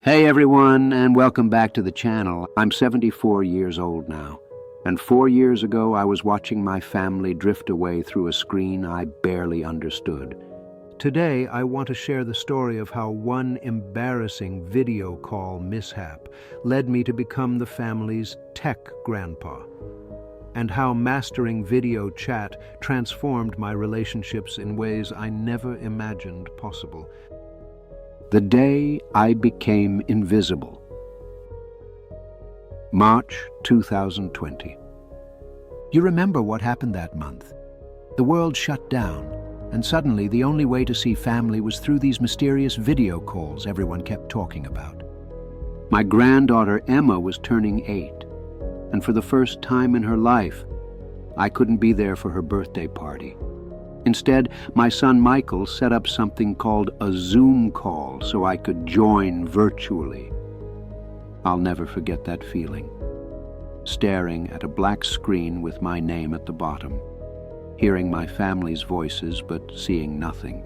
Hey everyone, and welcome back to the channel. I'm 74 years old now, and 4 years ago I was watching my family drift away through a screen I barely understood. Today I want to share the story of how one embarrassing video call mishap led me to become the family's tech grandpa, and how mastering video chat transformed my relationships in ways I never imagined possible. The day I became invisible. March 2020. You remember what happened that month? The world shut down, and suddenly the only way to see family was through these mysterious video calls everyone kept talking about. My granddaughter Emma was turning 8, and for the first time in her life, I couldn't be there for her birthday party. Instead, my son Michael set up something called a Zoom call so I could join virtually. I'll never forget that feeling, staring at a black screen with my name at the bottom, hearing my family's voices but seeing nothing.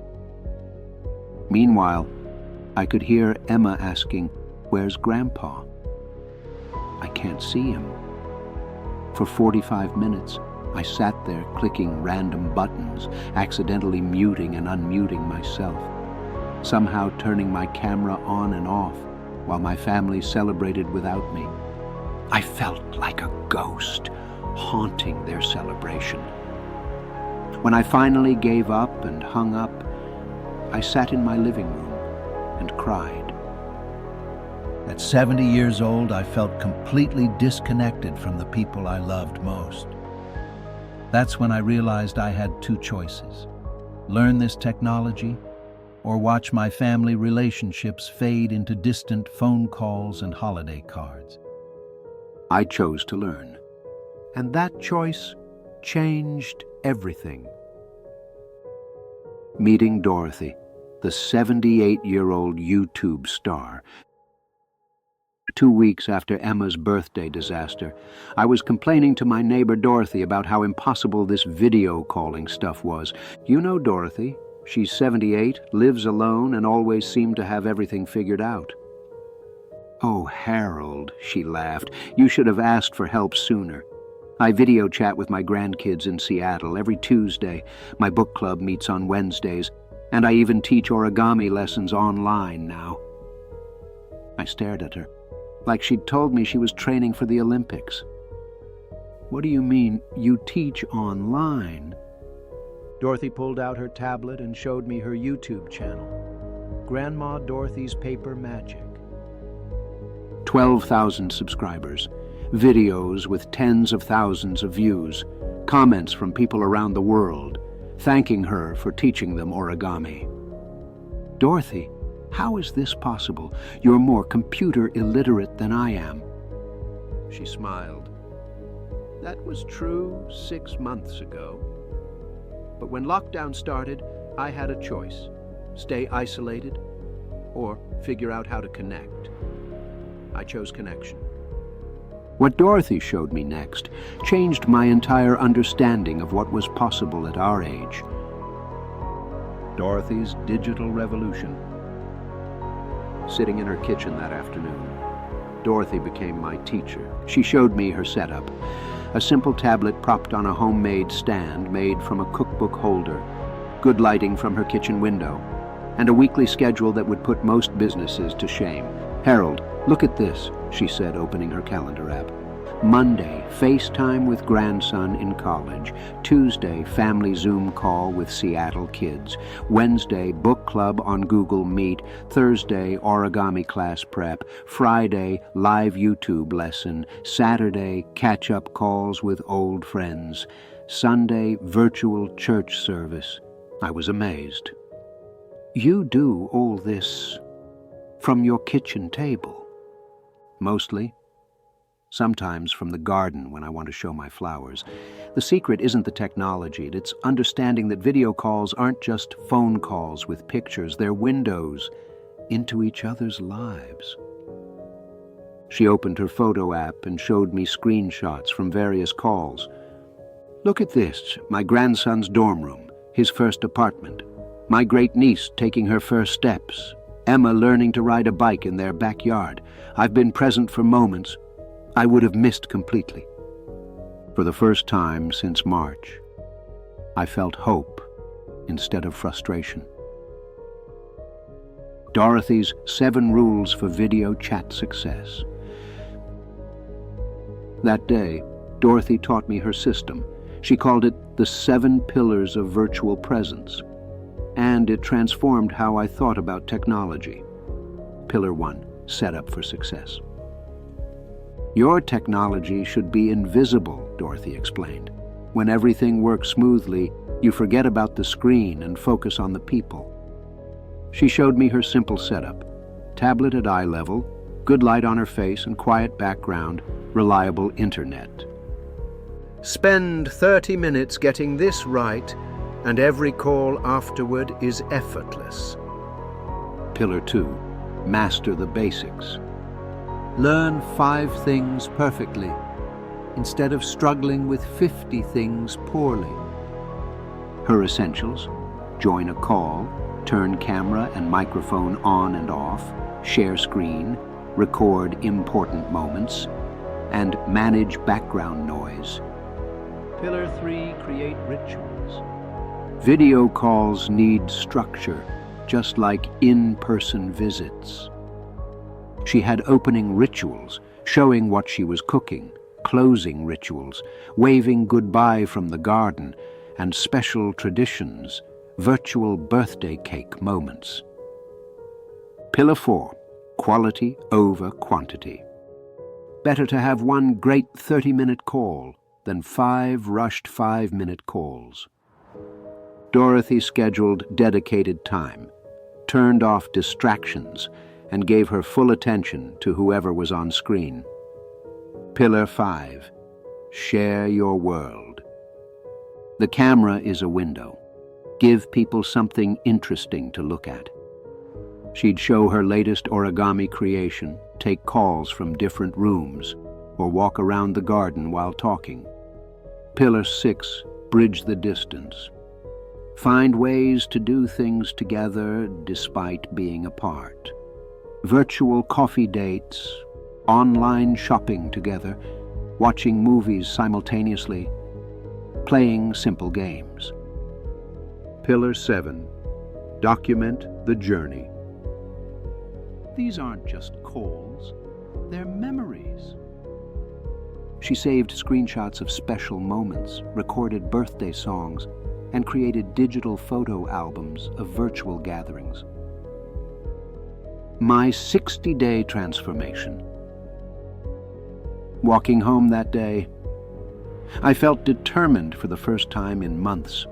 Meanwhile, I could hear Emma asking, "Where's Grandpa?" I can't see him. For 45 minutes, I sat there clicking random buttons, accidentally muting and unmuting myself, somehow turning my camera on and off while my family celebrated without me. I felt like a ghost haunting their celebration. When I finally gave up and hung up, I sat in my living room and cried. At 70 years old, I felt completely disconnected from the people I loved most. That's when I realized I had two choices: learn this technology or watch my family relationships fade into distant phone calls and holiday cards. I chose to learn, and that choice changed everything. Meeting Dorothy, the 78-year-old YouTube star. 2 weeks after Emma's birthday disaster, I was complaining to my neighbor Dorothy about how impossible this video calling stuff was. You know Dorothy. She's 78, lives alone, and always seemed to have everything figured out. "Oh, Harold," she laughed, "you should have asked for help sooner. I video chat with my grandkids in Seattle every Tuesday. My book club meets on Wednesdays, and I even teach origami lessons online now." I stared at her, like she'd told me she was training for the Olympics. "What do you mean, you teach online?" Dorothy pulled out her tablet and showed me her YouTube channel, Grandma Dorothy's Paper Magic. 12,000 subscribers, videos with tens of thousands of views, comments from people around the world, thanking her for teaching them origami. "Dorothy, how is this possible? You're more computer illiterate than I am." She smiled. "That was true 6 months ago. But when lockdown started, I had a choice: stay isolated or figure out how to connect. I chose connection." What Dorothy showed me next changed my entire understanding of what was possible at our age. Dorothy's digital revolution. Sitting in her kitchen that afternoon, Dorothy became my teacher. She showed me her setup: a simple tablet propped on a homemade stand made from a cookbook holder, good lighting from her kitchen window, and a weekly schedule that would put most businesses to shame. "Harold, look at this," she said, opening her calendar app. Monday, FaceTime with grandson in college. Tuesday, family Zoom call with Seattle kids. Wednesday, book club on Google Meet. Thursday, origami class prep. Friday, live YouTube lesson. Saturday, catch-up calls with old friends. Sunday, virtual church service. I was amazed. "You do all this from your kitchen table?" "Mostly. Sometimes from the garden when I want to show my flowers. The secret isn't the technology, it's understanding that video calls aren't just phone calls with pictures, they're windows into each other's lives." She opened her photo app and showed me screenshots from various calls. "Look at this, my grandson's dorm room, his first apartment. My great-niece taking her first steps. Emma learning to ride a bike in their backyard. I've been present for moments I would have missed completely. For the first time since March, I felt hope instead of frustration. Dorothy's 7 rules for video chat success. That day, Dorothy taught me her system. She called it the 7 pillars of virtual presence, and it transformed how I thought about technology. Pillar 1, setup for success. Your technology should be invisible, Dorothy explained. When everything works smoothly, you forget about the screen and focus on the people. She showed me her simple setup. Tablet at eye level, good light on her face and quiet background, reliable internet. Spend 30 minutes getting this right, and every call afterward is effortless. Pillar 2, master the basics. Learn 5 things perfectly, instead of struggling with 50 things poorly. Her essentials: join a call, turn camera and microphone on and off, share screen, record important moments, and manage background noise. Pillar 3, create rituals. Video calls need structure, just like in-person visits. She had opening rituals, showing what she was cooking, closing rituals, waving goodbye from the garden, and special traditions, virtual birthday cake moments. Pillar 4, quality over quantity. Better to have one great 30-minute call than 5 rushed 5-minute calls. Dorothy scheduled dedicated time, turned off distractions, and gave her full attention to whoever was on screen. Pillar 5, share your world. The camera is a window. Give people something interesting to look at. She'd show her latest origami creation, take calls from different rooms, or walk around the garden while talking. Pillar 6, bridge the distance. Find ways to do things together despite being apart. Virtual coffee dates, online shopping together, watching movies simultaneously, playing simple games. Pillar 7, document the journey. These aren't just calls, they're memories. She saved screenshots of special moments, recorded birthday songs, and created digital photo albums of virtual gatherings. My 60-day transformation. Walking home that day, I felt determined for the first time in months.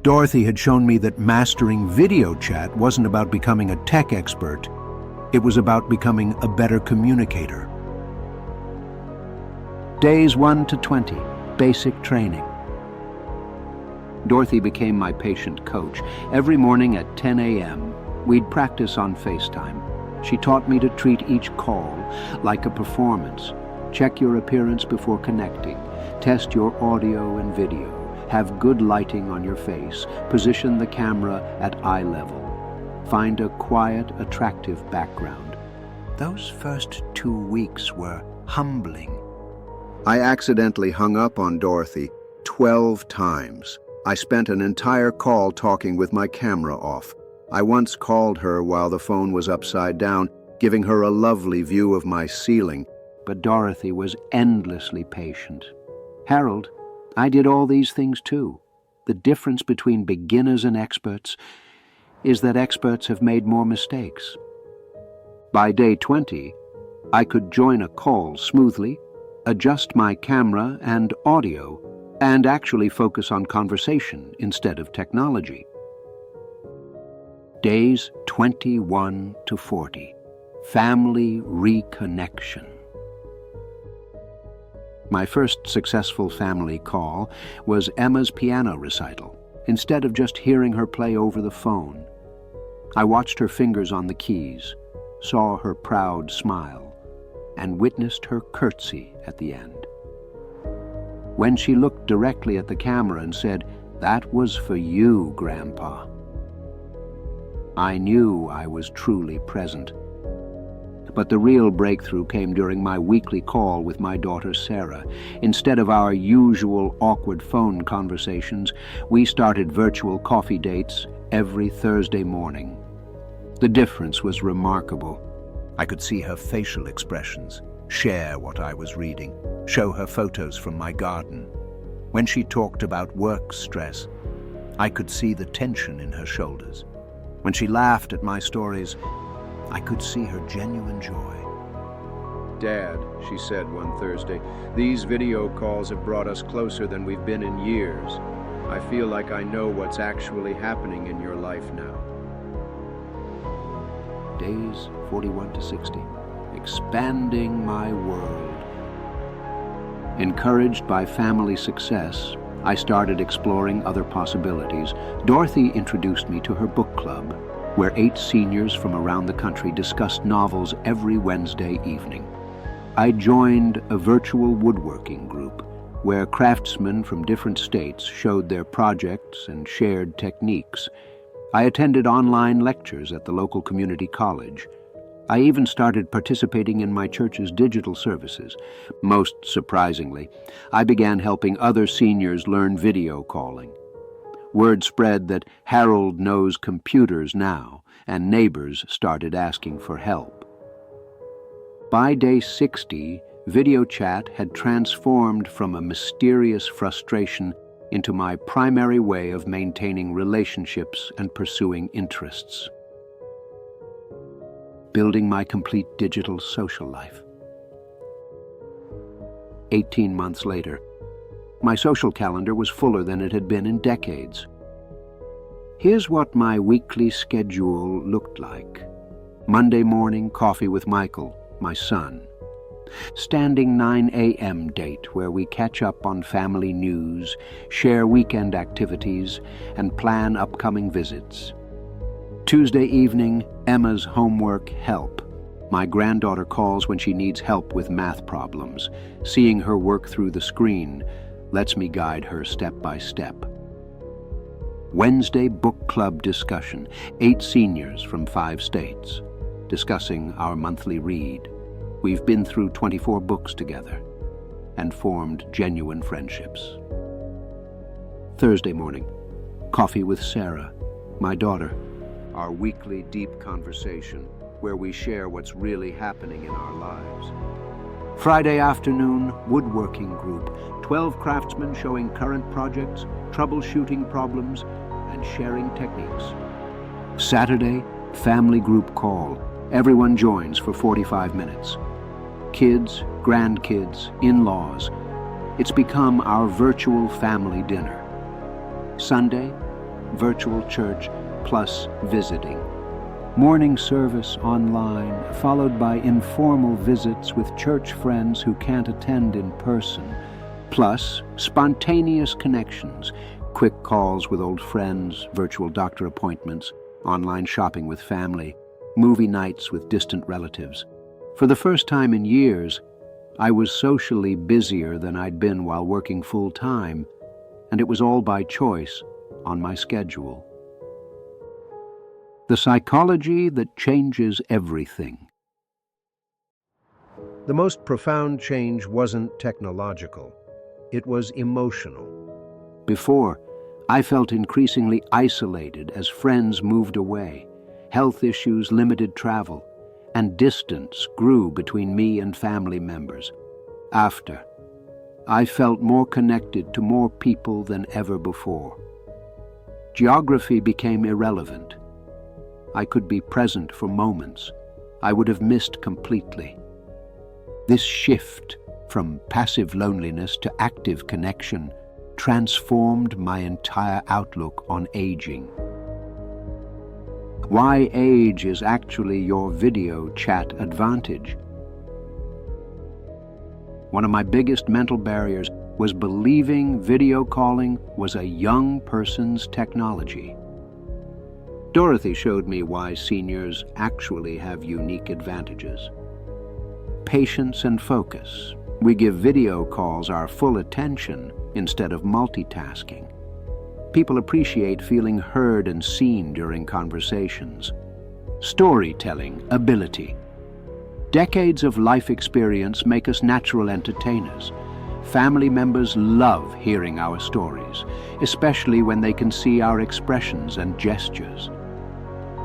Dorothy had shown me that mastering video chat wasn't about becoming a tech expert. It was about becoming a better communicator. Days 1 to 20, basic training. Dorothy became my patient coach. Every morning at 10 a.m., we'd practice on FaceTime. She taught me to treat each call like a performance. Check your appearance before connecting. Test your audio and video. Have good lighting on your face. Position the camera at eye level. Find a quiet, attractive background. Those first 2 weeks were humbling. I accidentally hung up on Dorothy 12 times. I spent an entire call talking with my camera off. I once called her while the phone was upside down, giving her a lovely view of my ceiling. But Dorothy was endlessly patient. Harold, I did all these things too. The difference between beginners and experts is that experts have made more mistakes. By day 20, I could join a call smoothly, adjust my camera and audio, and actually focus on conversation instead of technology. Days 21 to 40, family reconnection. My first successful family call was Emma's piano recital. Instead of just hearing her play over the phone, I watched her fingers on the keys, saw her proud smile, and witnessed her curtsy at the end. When she looked directly at the camera and said, "That was for you, Grandpa," I knew I was truly present. But the real breakthrough came during my weekly call with my daughter Sarah. Instead of our usual awkward phone conversations, we started virtual coffee dates every Thursday morning. The difference was remarkable. I could see her facial expressions, share what I was reading, show her photos from my garden. When she talked about work stress, I could see the tension in her shoulders. When she laughed at my stories, I could see her genuine joy. "Dad," she said one Thursday, "these video calls have brought us closer than we've been in years. I feel like I know what's actually happening in your life now." Days 41 to 60, expanding my world. Encouraged by family success, I started exploring other possibilities. Dorothy introduced me to her book club, where 8 seniors from around the country discussed novels every Wednesday evening. I joined a virtual woodworking group, where craftsmen from different states showed their projects and shared techniques. I attended online lectures at the local community college. I even started participating in my church's digital services. Most surprisingly, I began helping other seniors learn video calling. Word spread that Harold knows computers now, and neighbors started asking for help. By day 60, video chat had transformed from a mysterious frustration into my primary way of maintaining relationships and pursuing interests. Building my complete digital social life. 18 months later, my social calendar was fuller than it had been in decades. Here's what my weekly schedule looked like. Monday morning, coffee with Michael, my son. Standing 9 a.m. date where we catch up on family news, share weekend activities, and plan upcoming visits. Tuesday evening, Emma's homework help. My granddaughter calls when she needs help with math problems. Seeing her work through the screen lets me guide her step by step. Wednesday book club discussion, 8 seniors from 5 states, discussing our monthly read. We've been through 24 books together and formed genuine friendships. Thursday morning, coffee with Sarah, my daughter. Our weekly deep conversation where we share what's really happening in our lives. Friday afternoon, woodworking group, 12 craftsmen showing current projects, troubleshooting problems, and sharing techniques. Saturday, family group call. Everyone joins for 45 minutes. Kids, grandkids, in-laws. It's become our virtual family dinner. Sunday, virtual church plus visiting. Morning service online, followed by informal visits with church friends who can't attend in person, plus spontaneous connections, quick calls with old friends, virtual doctor appointments, online shopping with family, movie nights with distant relatives. For the first time in years, I was socially busier than I'd been while working full-time, and it was all by choice on my schedule. The psychology that changes everything. The most profound change wasn't technological. It was emotional. Before, I felt increasingly isolated as friends moved away. Health issues limited travel, and distance grew between me and family members. After, I felt more connected to more people than ever before. Geography became irrelevant. I could be present for moments I would have missed completely. This shift from passive loneliness to active connection transformed my entire outlook on aging. Why age is actually your video chat advantage. One of my biggest mental barriers was believing video calling was a young person's technology. Dorothy showed me why seniors actually have unique advantages. Patience and focus. We give video calls our full attention instead of multitasking. People appreciate feeling heard and seen during conversations. Storytelling ability. Decades of life experience make us natural entertainers. Family members love hearing our stories, especially when they can see our expressions and gestures.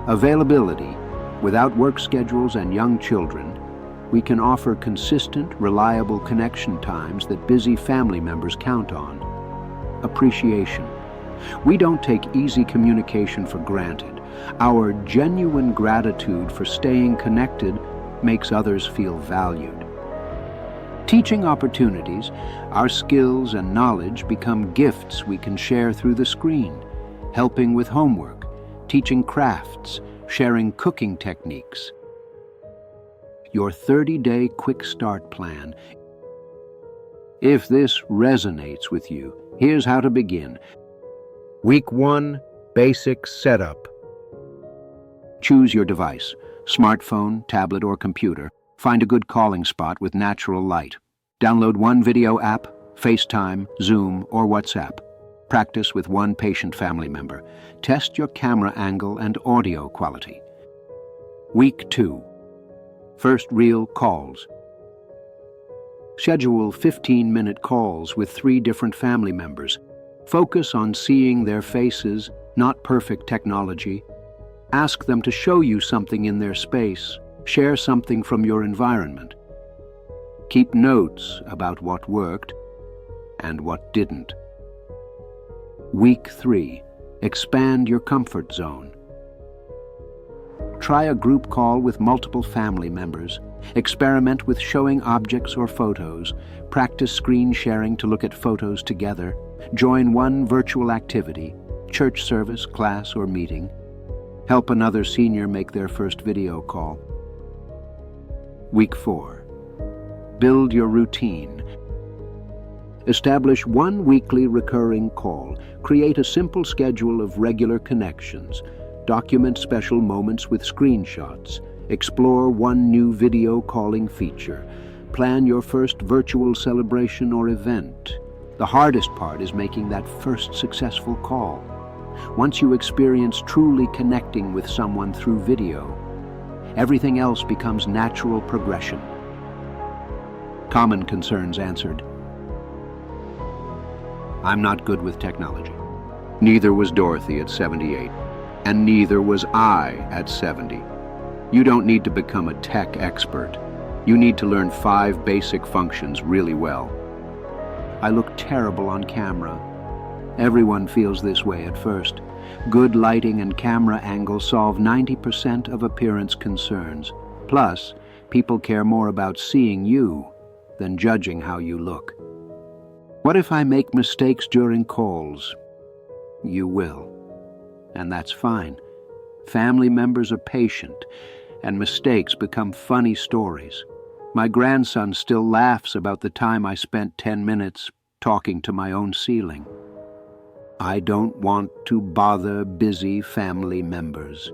Availability. Without work schedules and young children, we can offer consistent, reliable connection times that busy family members count on. Appreciation. We don't take easy communication for granted. Our genuine gratitude for staying connected makes others feel valued. Teaching opportunities, our skills and knowledge become gifts we can share through the screen, helping with homework, teaching crafts, sharing cooking techniques. Your 30-day quick start plan. If this resonates with you, here's how to begin. Week 1, basic setup. Choose your device, smartphone, tablet, or computer. Find a good calling spot with natural light. Download one video app, FaceTime, Zoom, or WhatsApp. Practice with one patient family member. Test your camera angle and audio quality. Week 2. First real calls. Schedule 15-minute calls with 3 different family members. Focus on seeing their faces, not perfect technology. Ask them to show you something in their space. Share something from your environment. Keep notes about what worked and what didn't. Week 3. Expand your comfort zone. Try a group call with multiple family members. Experiment with showing objects or photos. Practice screen sharing to look at photos together. Join one virtual activity, church service, class, or meeting. Help another senior make their first video call. Week 4. Build your routine. Establish one weekly recurring call. Create a simple schedule of regular connections. Document special moments with screenshots. Explore one new video calling feature. Plan your first virtual celebration or event. The hardest part is making that first successful call. Once you experience truly connecting with someone through video, everything else becomes natural progression. Common concerns answered. I'm not good with technology. Neither was Dorothy at 78, and neither was I at 70. You don't need to become a tech expert. You need to learn 5 basic functions really well. I look terrible on camera. Everyone feels this way at first. Good lighting and camera angle solve 90% of appearance concerns. Plus, people care more about seeing you than judging how you look. What if I make mistakes during calls? You will. And that's fine. Family members are patient, and mistakes become funny stories. My grandson still laughs about the time I spent 10 minutes talking to my own ceiling. I don't want to bother busy family members.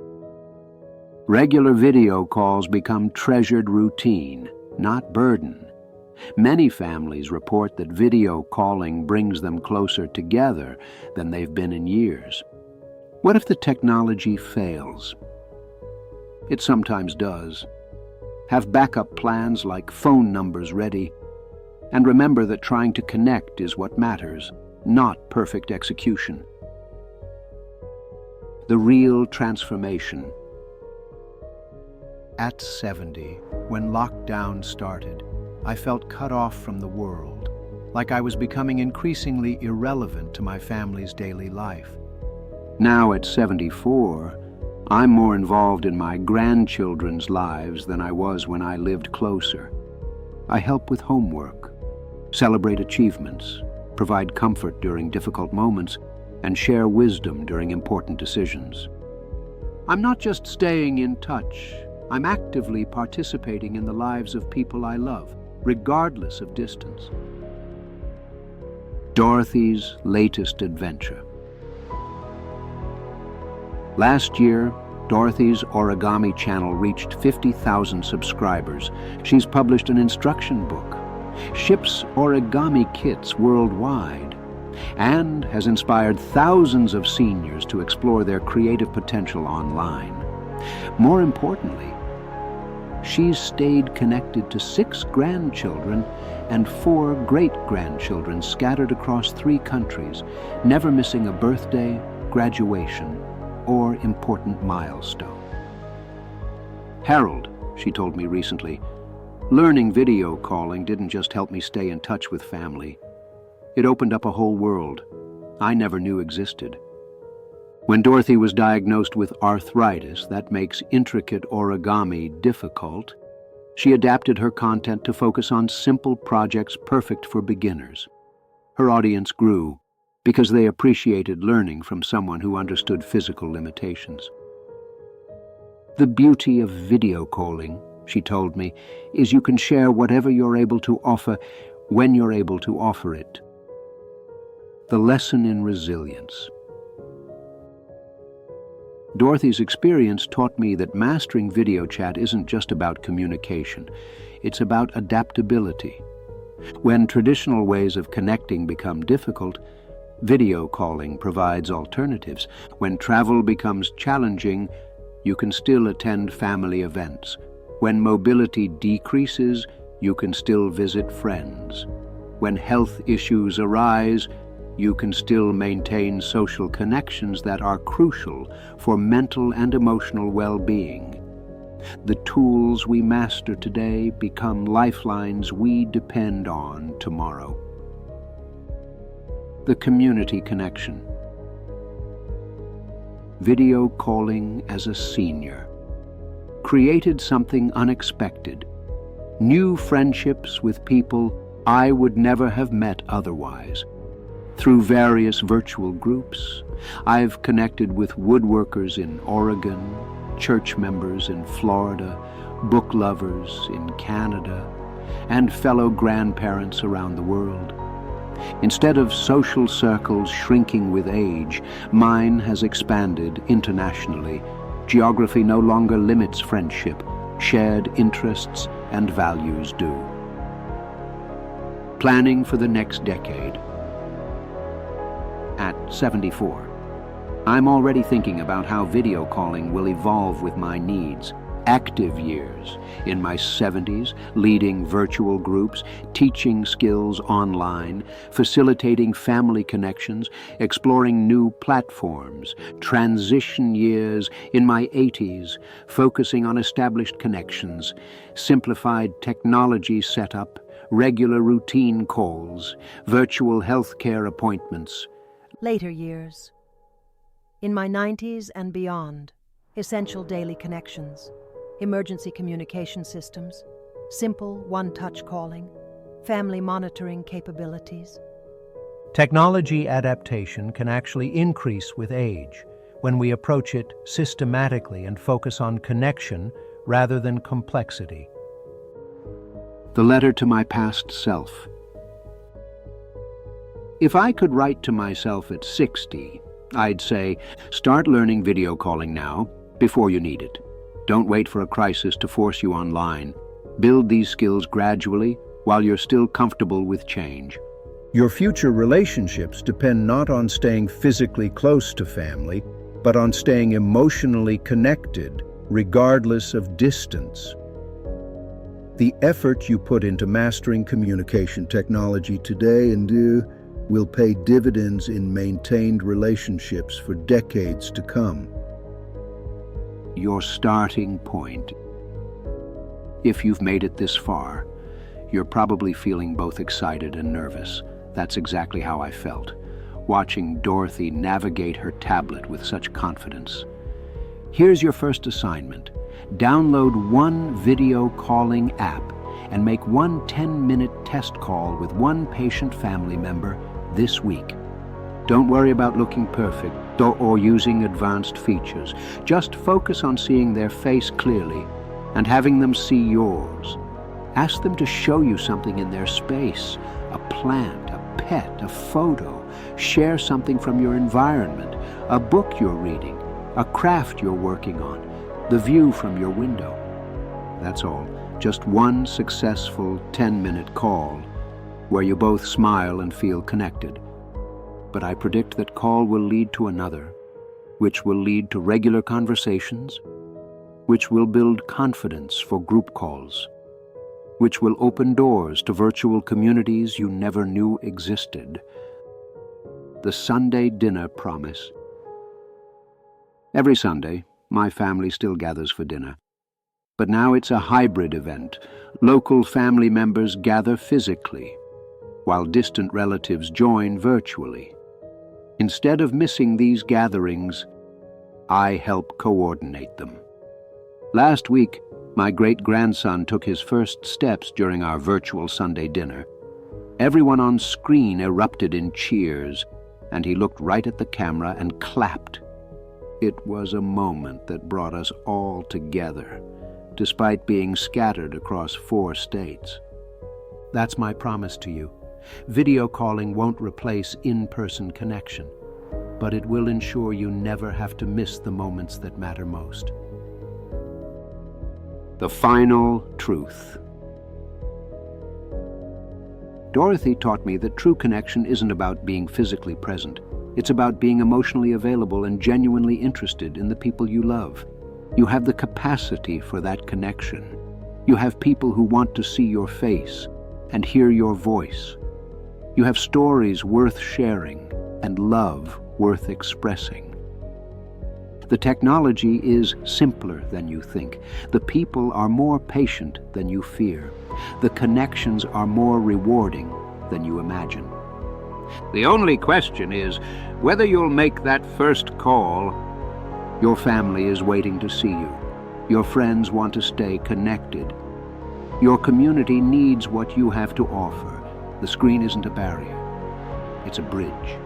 Regular video calls become treasured routine, not burden. Many families report that video calling brings them closer together than they've been in years. What if the technology fails? It sometimes does. Have backup plans like phone numbers ready, and remember that trying to connect is what matters, not perfect execution. The real transformation. At 70, when lockdown started, I felt cut off from the world, like I was becoming increasingly irrelevant to my family's daily life. Now at 74, I'm more involved in my grandchildren's lives than I was when I lived closer. I help with homework, celebrate achievements, provide comfort during difficult moments, and share wisdom during important decisions. I'm not just staying in touch, I'm actively participating in the lives of people I love, regardless of distance. Dorothy's latest adventure. Last year, Dorothy's origami channel reached 50,000 subscribers. She's published an instruction book, ships origami kits worldwide, and has inspired thousands of seniors to explore their creative potential online. More importantly, she's stayed connected to 6 grandchildren and 4 great-grandchildren scattered across 3 countries, never missing a birthday, graduation, or important milestone. "Harold," she told me recently, "learning video calling didn't just help me stay in touch with family. It opened up a whole world I never knew existed." When Dorothy was diagnosed with arthritis that makes intricate origami difficult, she adapted her content to focus on simple projects perfect for beginners. Her audience grew because they appreciated learning from someone who understood physical limitations. "The beauty of video calling," she told me, "is you can share whatever you're able to offer when you're able to offer it." The lesson in resilience. Dorothy's experience taught me that mastering video chat isn't just about communication, it's about adaptability. When traditional ways of connecting become difficult, video calling provides alternatives. When travel becomes challenging, you can still attend family events. When mobility decreases, you can still visit friends. When health issues arise, you can still maintain social connections that are crucial for mental and emotional well-being. The tools we master today become lifelines we depend on tomorrow. The community connection. Video calling as a senior created something unexpected. New friendships with people I would never have met otherwise. Through various virtual groups, I've connected with woodworkers in Oregon, church members in Florida, book lovers in Canada, and fellow grandparents around the world. Instead of social circles shrinking with age, mine has expanded internationally. Geography no longer limits friendship. Shared interests and values do. Planning for the next decade. At 74, I'm already thinking about how video calling will evolve with my needs. Active years, in my 70s, leading virtual groups, teaching skills online, facilitating family connections, exploring new platforms. Transition years, in my 80s, focusing on established connections, simplified technology setup, regular routine calls, virtual healthcare appointments. Later years, in my 90s and beyond, essential daily connections, emergency communication systems, simple one-touch calling, family monitoring capabilities. Technology adaptation can actually increase with age when we approach it systematically and focus on connection rather than complexity. The letter to my past self. If I could write to myself at 60, I'd say, start learning video calling now, before you need it. Don't wait for a crisis to force you online. Build these skills gradually while you're still comfortable with change. Your future relationships depend not on staying physically close to family, but on staying emotionally connected, regardless of distance. The effort you put into mastering communication technology today will pay dividends in maintained relationships for decades to come. Your starting point. If you've made it this far, you're probably feeling both excited and nervous. That's exactly how I felt, watching Dorothy navigate her tablet with such confidence. Here's your first assignment. Download one video calling app and make one 10-minute test call with one patient family member this week. Don't worry about looking perfect or using advanced features. Just focus on seeing their face clearly and having them see yours. Ask them to show you something in their space, a plant, a pet, a photo. Share something from your environment, a book you're reading, a craft you're working on, the view from your window. That's all. Just one successful 10-minute call where you both smile and feel connected. but I predict that call will lead to another, which will lead to regular conversations, which will build confidence for group calls, which will open doors to virtual communities you never knew existed. The Sunday dinner promise. Every Sunday, my family still gathers for dinner. But now it's a hybrid event. Local family members gather physically, while distant relatives join virtually. Instead of missing these gatherings, I help coordinate them. Last week, my great-grandson took his first steps during our virtual Sunday dinner. Everyone on screen erupted in cheers, and he looked right at the camera and clapped. It was a moment that brought us all together, despite being scattered across 4 states. That's my promise to you. Video calling won't replace in-person connection, but it will ensure you never have to miss the moments that matter most. The final truth. Dorothy taught me that true connection isn't about being physically present. It's about being emotionally available and genuinely interested in the people you love. You have the capacity for that connection. You have people who want to see your face and hear your voice. You have stories worth sharing and love worth expressing. The technology is simpler than you think. The people are more patient than you fear. The connections are more rewarding than you imagine. The only question is whether you'll make that first call. Your family is waiting to see you. Your friends want to stay connected. Your community needs what you have to offer. The screen isn't a barrier. It's a bridge,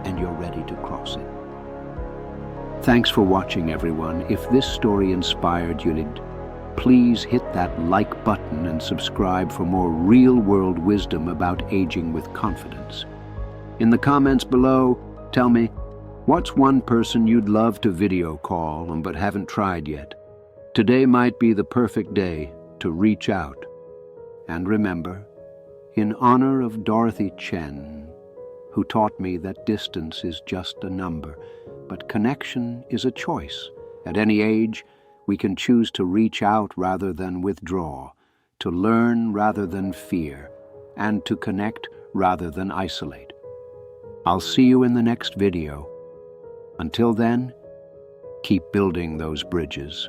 and you're ready to cross it. Thanks for watching, everyone. If this story inspired you, please hit that like button and subscribe for more real-world wisdom about aging with confidence. In the comments below, tell me, what's one person you'd love to video call but haven't tried yet? Today might be the perfect day to reach out. And remember, in honor of Dorothy Chen, who taught me that distance is just a number, but connection is a choice. At any age, we can choose to reach out rather than withdraw, to learn rather than fear, and to connect rather than isolate. I'll see you in the next video. Until then, keep building those bridges.